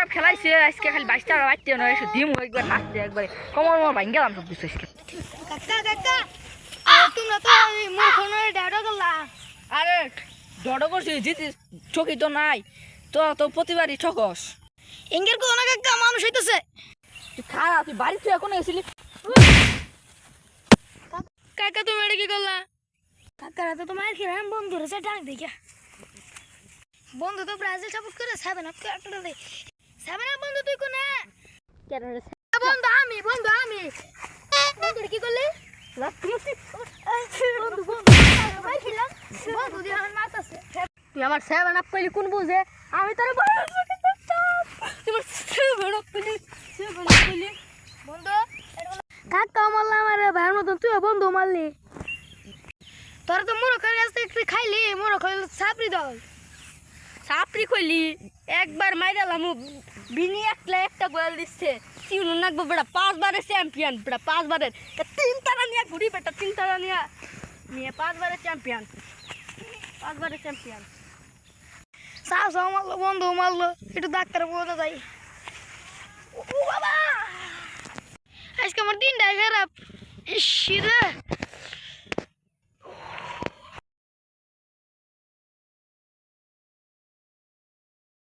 cup খেলাইছে আজকে খালি 22টা বাজতে না এসে ডিম একবার নাচছে একবারে কমর মর ভাঙ গেলাম সব কিছু আজকে কাকা কাকা তোমরা তো মুখনের ডাড়া গলা আরে ডড় করছি জিতি ঠকি তো নাই তো তো প্রতিবারই ঠকস এঙ্গের কোন কাকা মানুষ হইতেছে তুই খারাপ তুই বাড়ি তুই এখন এসেছিলি কাকা তুমি এটা কি করলা কাকারা তো তোমার খেলাম বন্ধু রে ডাক দেখা বন্ধু তো ব্রাজিল সাপোর্ট করে 7 আপ কাটটা দে 7 আপ বন্ধু তুই কোনে কেন রে বন্ধু আমি বন্ধু কি করলি বন্ধু ভাই খেলাম বন্ধু দিয়ে আমার মারতাছে তুই আমার 7 আপ কইলি কোন বুঝে আমি তোর তোমার 7 আপ কইলি বন্ধু কাকা মারলা আমারে ভাইয়ের মতন তুই বন্ধু মারলি তোর তো মোর করে আসতে একটু খাইলি মোর করে সাপড়ি দাও সাপড়ি কইলি একবার মাইরালাম বিনি একটা গোল দিচ্ছে তিন নাকবো বেটা 5 বারের চ্যাম্পিয়ন বেটা 5 বারের 3 তারা নিয়ে ঘুরি বেটা 3 তারা নিয়ে 5 বারের চ্যাম্পিয়ন 5 বারের চ্যাম্পিয়ন সাও মারলো বন্ধু মারলো একটু ডাক্তার বলতে যাই ও বাবা আজকে আমার দিনটা খারাপ ইস রে